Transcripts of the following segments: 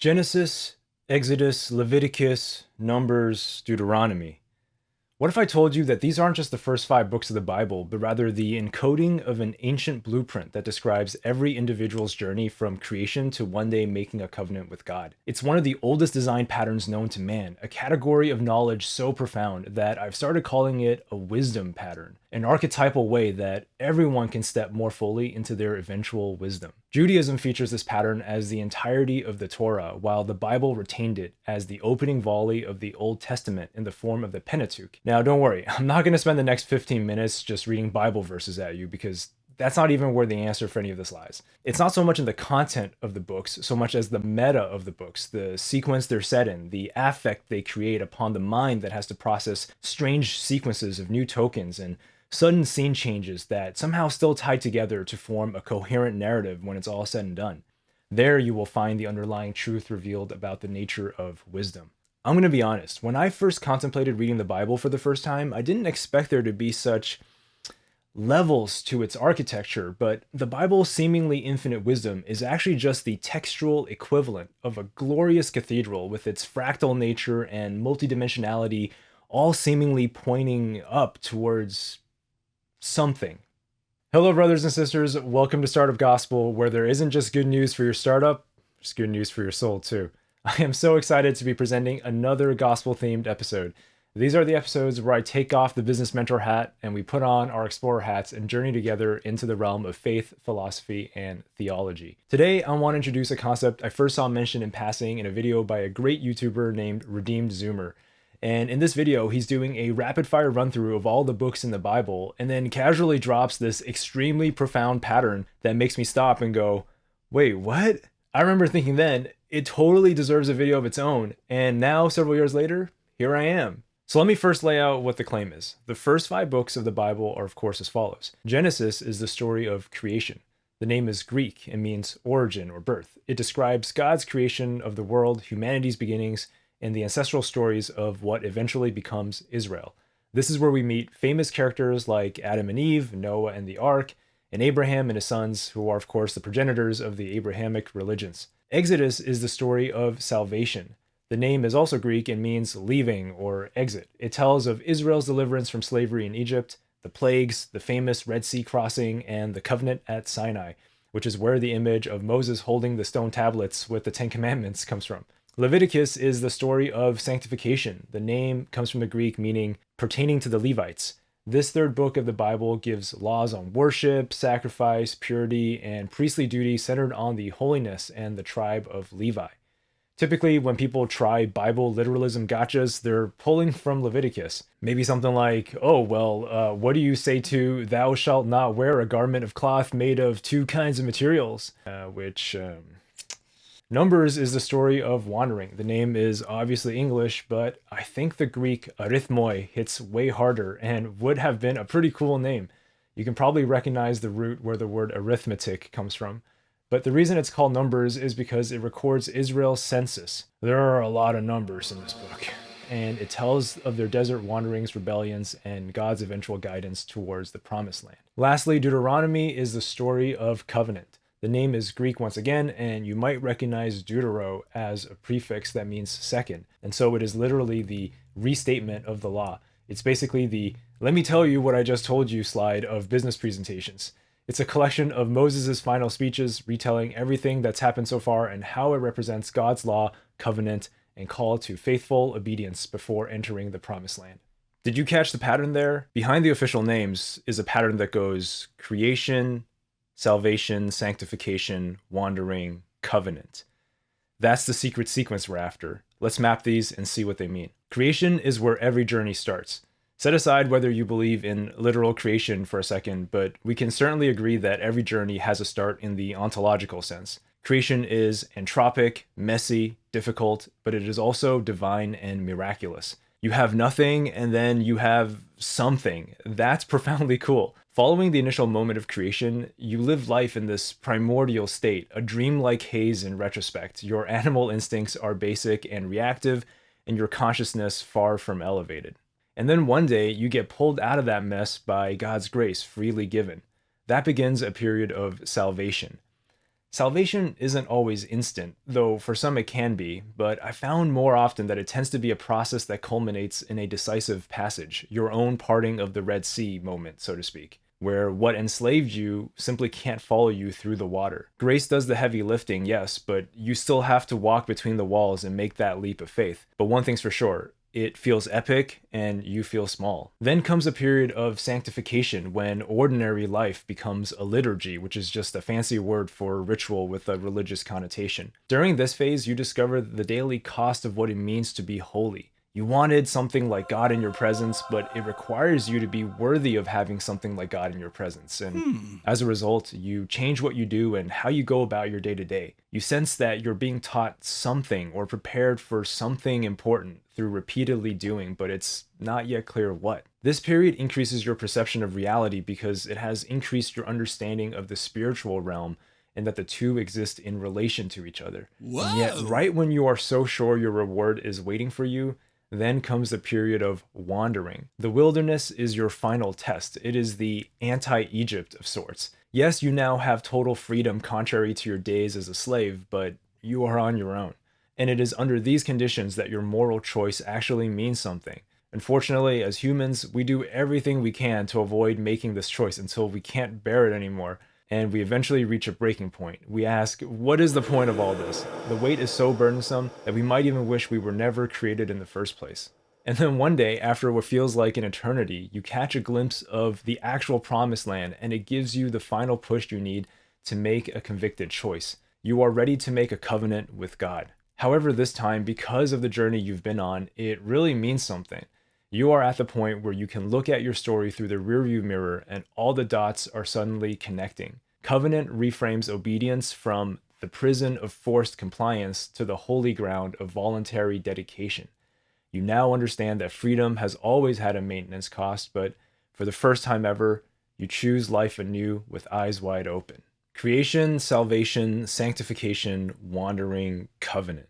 Genesis, Exodus, Leviticus, Numbers, Deuteronomy. What if I told you that these aren't just the first five books of the Bible, but rather the encoding of an ancient blueprint that describes every individual's journey from creation to one day making a covenant with God? It's one of the oldest design patterns known to man, a category of knowledge so profound that I've started calling it a wisdom pattern, an archetypal way that everyone can step more fully into their eventual wisdom. Judaism features this pattern as the entirety of the Torah, while the Bible retained it as the opening volley of the Old Testament in the form of the Pentateuch. Now, don't worry, I'm not going to spend the next 15 minutes just reading Bible verses at you because that's not even where the answer for any of this lies. It's not so much in the content of the books, so much as the meta of the books, the sequence they're set in, the affect they create upon the mind that has to process strange sequences of new tokens and sudden scene changes that somehow still tie together to form a coherent narrative when it's all said and done. There you will find the underlying truth revealed about the nature of wisdom. I'm going to be honest, when I first contemplated reading the Bible for the first time, I didn't expect there to be such levels to its architecture, but the Bible's seemingly infinite wisdom is actually just the textual equivalent of a glorious cathedral with its fractal nature and multidimensionality all seemingly pointing up towards something. Hello, brothers and sisters. Welcome to Startup Gospel, where there isn't just good news for your startup, there's good news for your soul, too. I am so excited to be presenting another gospel-themed episode. These are the episodes where I take off the business mentor hat and we put on our explorer hats and journey together into the realm of faith, philosophy, and theology. Today, I want to introduce a concept I first saw mentioned in passing in a video by a great YouTuber named Redeemed Zoomer. And in this video, he's doing a rapid fire run through of all the books in the Bible and then casually drops this extremely profound pattern that makes me stop and go, wait, what? I remember thinking then, it totally deserves a video of its own. And now, several years later, here I am. So let me first lay out what the claim is. The first five books of the Bible are, of course, as follows. Genesis is the story of creation. The name is Greek and means origin or birth. It describes God's creation of the world, humanity's beginnings, and the ancestral stories of what eventually becomes Israel. This is where we meet famous characters like Adam and Eve, Noah and the Ark, and Abraham and his sons, who are, of course, the progenitors of the Abrahamic religions. Exodus is the story of salvation. The name is also Greek and means leaving or exit. It tells of Israel's deliverance from slavery in Egypt, the plagues, the famous Red Sea crossing, and the covenant at Sinai, which is where the image of Moses holding the stone tablets with the Ten Commandments comes from. Leviticus is the story of sanctification. The name comes from the Greek meaning pertaining to the Levites. This third book of the Bible gives laws on worship, sacrifice, purity, and priestly duty centered on the holiness and the tribe of Levi. Typically, when people try Bible literalism gotchas, they're pulling from Leviticus. Maybe something like, what do you say to thou shalt not wear a garment of cloth made of two kinds of materials? Numbers is the story of wandering. The name is obviously English, but I think the Greek arithmoi hits way harder and would have been a pretty cool name. You can probably recognize the root where the word arithmetic comes from. But the reason it's called Numbers is because it records Israel's census. There are a lot of numbers in this book, and it tells of their desert wanderings, rebellions, and God's eventual guidance towards the promised land. Lastly, Deuteronomy is the story of covenant. The name is Greek once again, and you might recognize deutero as a prefix that means second. And so it is literally the restatement of the law. It's basically the let me tell you what I just told you slide of business presentations. It's a collection of Moses' final speeches retelling everything that's happened so far and how it represents God's law, covenant, and call to faithful obedience before entering the promised land. Did you catch the pattern there? Behind the official names is a pattern that goes creation, salvation, sanctification, wandering, covenant. That's the secret sequence we're after. Let's map these and see what they mean. Creation is where every journey starts. Set aside whether you believe in literal creation for a second, but we can certainly agree that every journey has a start in the ontological sense. Creation is entropic, messy, difficult, but it is also divine and miraculous. You have nothing and then you have something. That's profoundly cool. Following the initial moment of creation, you live life in this primordial state, a dreamlike haze in retrospect. Your animal instincts are basic and reactive, and your consciousness far from elevated. And then one day, you get pulled out of that mess by God's grace freely given. That begins a period of salvation. Salvation isn't always instant, though for some it can be, but I found more often that it tends to be a process that culminates in a decisive passage, your own parting of the Red Sea moment, so to speak, where what enslaved you simply can't follow you through the water. Grace does the heavy lifting, yes, but you still have to walk between the walls and make that leap of faith. But one thing's for sure, it feels epic and you feel small. Then comes a period of sanctification when ordinary life becomes a liturgy, which is just a fancy word for ritual with a religious connotation. During this phase, you discover the daily cost of what it means to be holy. You wanted something like God in your presence, but it requires you to be worthy of having something like God in your presence. And as a result, you change what you do and how you go about your day to day. You sense that you're being taught something or prepared for something important through repeatedly doing, but it's not yet clear what. This period increases your perception of reality because it has increased your understanding of the spiritual realm and that the two exist in relation to each other. Whoa. And yet, right when you are so sure your reward is waiting for you, then comes the period of wandering. The wilderness is your final test. It is the anti-Egypt of sorts. Yes, you now have total freedom contrary to your days as a slave, but you are on your own. And it is under these conditions that your moral choice actually means something. Unfortunately, as humans, we do everything we can to avoid making this choice until we can't bear it anymore, and we eventually reach a breaking point. We ask, what is the point of all this? The weight is so burdensome that we might even wish we were never created in the first place. And then one day, after what feels like an eternity, you catch a glimpse of the actual promised land, and it gives you the final push you need to make a convicted choice. You are ready to make a covenant with God. However, this time, because of the journey you've been on, it really means something. You are at the point where you can look at your story through the rearview mirror and all the dots are suddenly connecting. Covenant reframes obedience from the prison of forced compliance to the holy ground of voluntary dedication. You now understand that freedom has always had a maintenance cost, but for the first time ever, you choose life anew with eyes wide open. Creation, salvation, sanctification, wandering, covenant.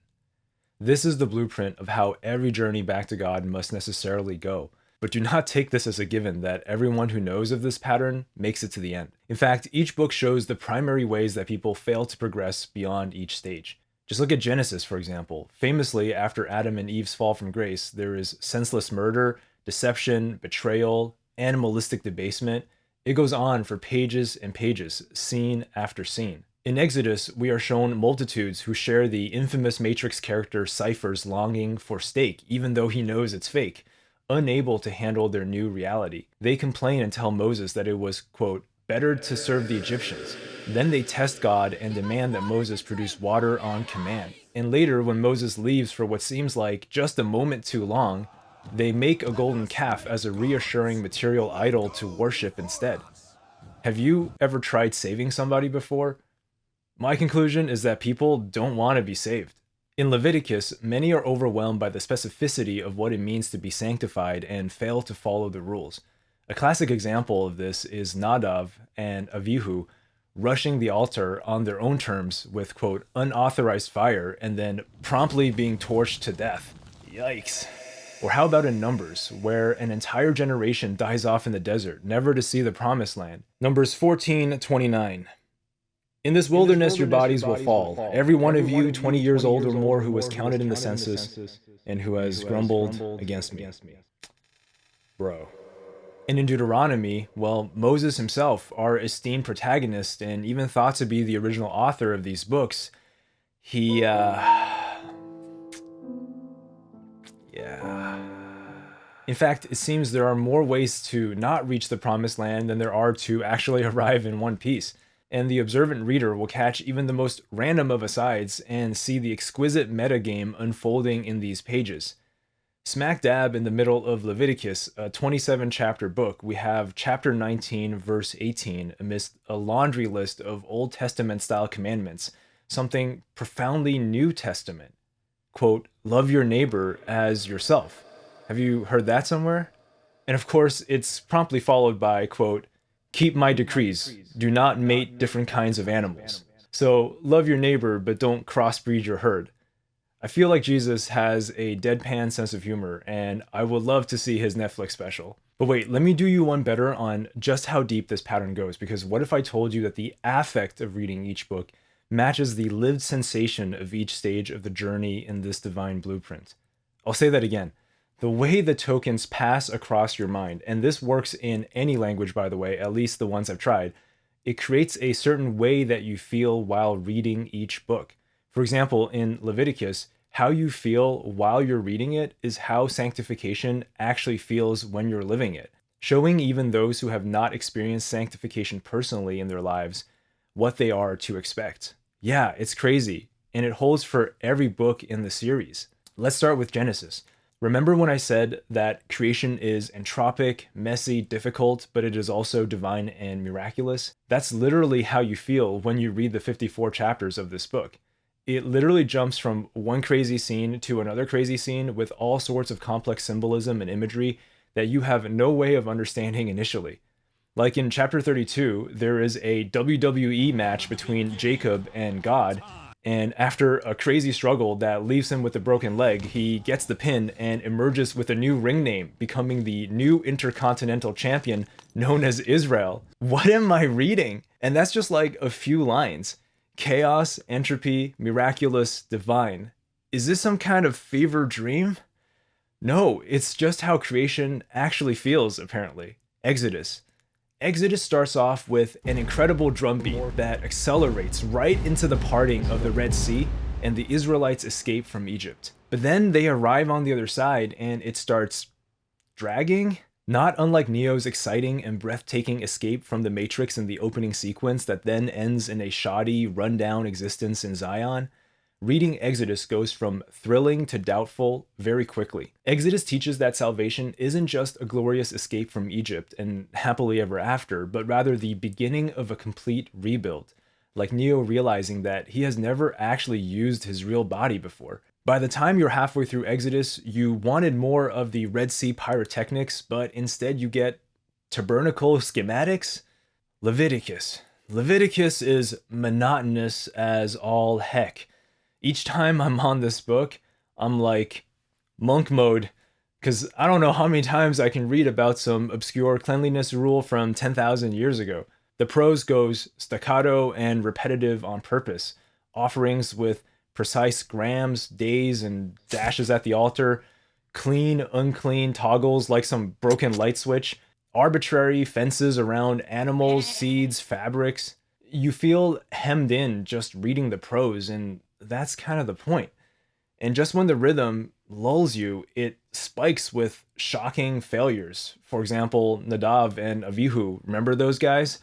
This is the blueprint of how every journey back to God must necessarily go. But do not take this as a given that everyone who knows of this pattern makes it to the end. In fact, each book shows the primary ways that people fail to progress beyond each stage. Just look at Genesis, for example. Famously, after Adam and Eve's fall from grace, there is senseless murder, deception, betrayal, animalistic debasement. It goes on for pages and pages, scene after scene. In Exodus, we are shown multitudes who share the infamous Matrix character Cypher's longing for steak, even though he knows it's fake, unable to handle their new reality. They complain and tell Moses that it was, quote, better to serve the Egyptians. Then they test God and demand that Moses produce water on command. And later, when Moses leaves for what seems like just a moment too long, they make a golden calf as a reassuring material idol to worship instead. Have you ever tried saving somebody before? My conclusion is that people don't want to be saved. In Leviticus, many are overwhelmed by the specificity of what it means to be sanctified and fail to follow the rules. A classic example of this is Nadav and Avihu rushing the altar on their own terms with, quote, unauthorized fire and then promptly being torched to death. Yikes. Or how about in Numbers, where an entire generation dies off in the desert, never to see the promised land? Numbers 14:29. In this wilderness your bodies will fall, every one of you 20 years old or more who was counted in the census and who has grumbled against me. Bro. And in Deuteronomy, well, Moses himself, our esteemed protagonist and even thought to be the original author of these books, In fact, it seems there are more ways to not reach the promised land than there are to actually arrive in one piece. And the observant reader will catch even the most random of asides and see the exquisite metagame unfolding in these pages. Smack dab in the middle of Leviticus, a 27-chapter book, we have chapter 19, verse 18, amidst a laundry list of Old Testament-style commandments, something profoundly New Testament. Quote, love your neighbor as yourself. Have you heard that somewhere? And of course, it's promptly followed by, quote, keep my decrees, do not mate different kinds of animals. So love your neighbor, but don't crossbreed your herd. I feel like Jesus has a deadpan sense of humor, and I would love to see his Netflix special. But wait, let me do you one better on just how deep this pattern goes, because what if I told you that the affect of reading each book matches the lived sensation of each stage of the journey in this divine blueprint. I'll say that again. The way the tokens pass across your mind, and this works in any language, by the way, at least the ones I've tried, it creates a certain way that you feel while reading each book. For example, in Leviticus, how you feel while you're reading it is how sanctification actually feels when you're living it, showing even those who have not experienced sanctification personally in their lives what they are to expect. Yeah, it's crazy, and it holds for every book in the series. Let's start with Genesis. Remember when I said that creation is entropic, messy, difficult, but it is also divine and miraculous? That's literally how you feel when you read the 54 chapters of this book. It literally jumps from one crazy scene to another crazy scene with all sorts of complex symbolism and imagery that you have no way of understanding initially. Like in chapter 32, there is a WWE match between Jacob and God, and after a crazy struggle that leaves him with a broken leg, he gets the pin and emerges with a new ring name, becoming the new Intercontinental Champion known as Israel. What am I reading? And that's just like a few lines. Chaos, entropy, miraculous, divine. Is this some kind of fever dream? No, it's just how creation actually feels, apparently. Exodus. Exodus starts off with an incredible drumbeat that accelerates right into the parting of the Red Sea and the Israelites escape from Egypt. But then they arrive on the other side and it starts dragging? Not unlike Neo's exciting and breathtaking escape from the Matrix in the opening sequence that then ends in a shoddy, rundown existence in Zion, reading Exodus goes from thrilling to doubtful very quickly. Exodus teaches that salvation isn't just a glorious escape from Egypt and happily ever after, but rather the beginning of a complete rebuild, like Neo realizing that he has never actually used his real body before. By the time you're halfway through Exodus, you wanted more of the Red Sea pyrotechnics, but instead you get tabernacle schematics? Leviticus. Leviticus is monotonous as all heck. Each time I'm on this book, I'm like, monk mode, because I don't know how many times I can read about some obscure cleanliness rule from 10,000 years ago. The prose goes staccato and repetitive on purpose, offerings with precise grams, days, and dashes at the altar, clean, unclean toggles like some broken light switch, arbitrary fences around animals, seeds, fabrics. You feel hemmed in just reading the prose, and that's kind of the point. And just when the rhythm lulls you, it spikes with shocking failures. For example, Nadav and Avihu, remember those guys?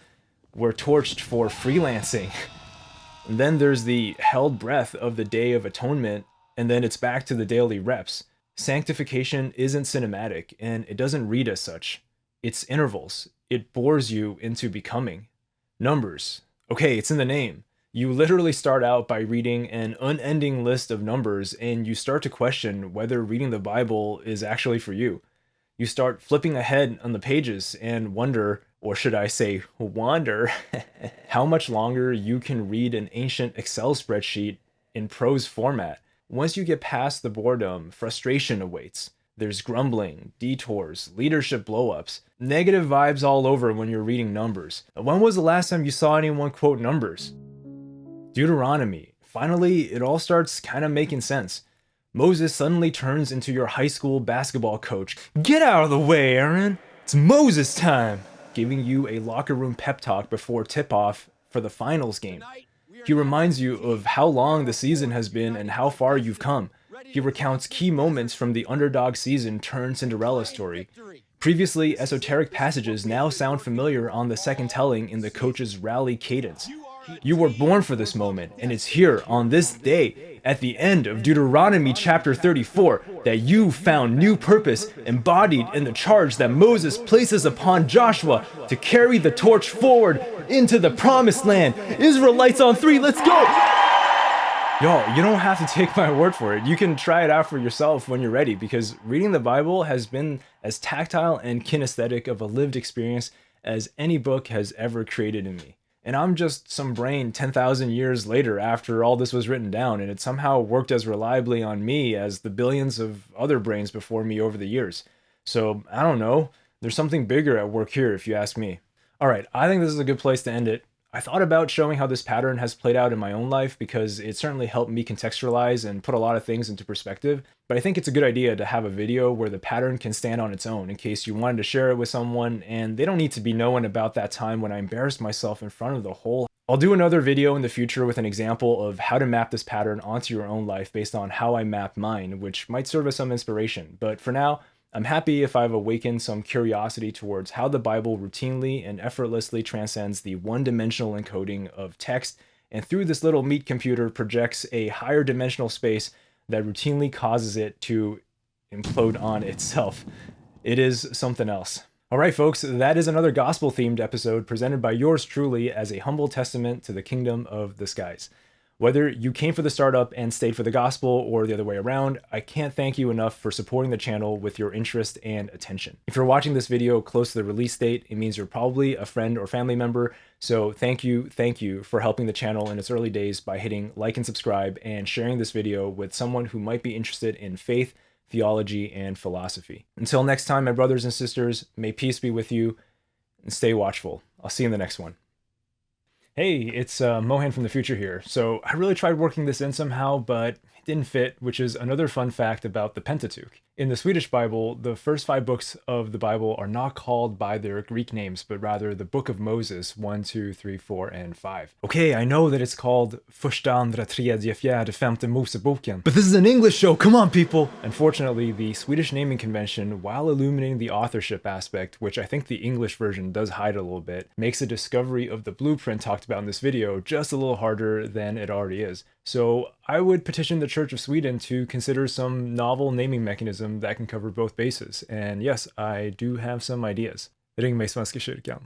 Were torched for freelancing. And then there's the held breath of the Day of Atonement, and then it's back to the daily reps. Sanctification isn't cinematic, and it doesn't read as such. It's intervals. It bores you into becoming. Numbers. Okay, it's in the name. You literally start out by reading an unending list of numbers, and you start to question whether reading the Bible is actually for you. You start flipping ahead on the pages and wonder, or should I say wander, how much longer you can read an ancient Excel spreadsheet in prose format. Once you get past the boredom, frustration awaits. There's grumbling, detours, leadership blowups, negative vibes all over when you're reading Numbers. When was the last time you saw anyone quote Numbers? Deuteronomy. Finally, it all starts kind of making sense. Moses suddenly turns into your high school basketball coach. Get out of the way, Aaron! It's Moses time! Giving you a locker room pep talk before tip-off for the finals game. He reminds you of how long the season has been and how far you've come. He recounts key moments from the underdog season turned Cinderella story. Previously esoteric passages now sound familiar on the second telling in the coach's rally cadence. You were born for this moment, and it's here on this day, at the end of Deuteronomy chapter 34, that you found new purpose embodied in the charge that Moses places upon Joshua to carry the torch forward into the promised land. Israelites on 3, let's go! Y'all, you don't have to take my word for it. You can try it out for yourself when you're ready, because reading the Bible has been as tactile and kinesthetic of a lived experience as any book has ever created in me. And I'm just some brain 10,000 years later after all this was written down, and it somehow worked as reliably on me as the billions of other brains before me over the years. So, I don't know. There's something bigger at work here, if you ask me. All right, I think this is a good place to end it. I thought about showing how this pattern has played out in my own life because it certainly helped me contextualize and put a lot of things into perspective, but I think it's a good idea to have a video where the pattern can stand on its own in case you wanted to share it with someone and they don't need to be knowing about that time when I embarrassed myself in front of the whole. I'll do another video in the future with an example of how to map this pattern onto your own life based on how I mapped mine, which might serve as some inspiration. But for now, I'm happy if I've awakened some curiosity towards how the Bible routinely and effortlessly transcends the one-dimensional encoding of text and through this little meat computer projects a higher dimensional space that routinely causes it to implode on itself. It is something else. All right, folks, that is another gospel-themed episode presented by yours truly as a humble testament to the kingdom of the skies. Whether you came for the startup and stayed for the gospel or the other way around, I can't thank you enough for supporting the channel with your interest and attention. If you're watching this video close to the release date, it means you're probably a friend or family member, so thank you for helping the channel in its early days by hitting like and subscribe and sharing this video with someone who might be interested in faith, theology, and philosophy. Until next time, my brothers and sisters, may peace be with you, and stay watchful. I'll see you in the next one. Hey, it's Mohan from the future here. So I really tried working this in somehow, but it didn't fit, which is another fun fact about the Pentateuch. In the Swedish Bible, the first 5 books of the Bible are not called by their Greek names, but rather the Book of Moses, 1, 2, 3, 4, and 5. Okay, I know that it's called Första, Andra, Tredje, Fjärde, Femte Moseboken, but this is an English show, come on people! Unfortunately, the Swedish naming convention, while illuminating the authorship aspect, which I think the English version does hide a little bit, makes the discovery of the blueprint talked about in this video just a little harder than it already is. So I would petition the Church of Sweden to consider some novel naming mechanism that can cover both bases. And yes, I do have some ideas. Ring mig Svenska kyrkan.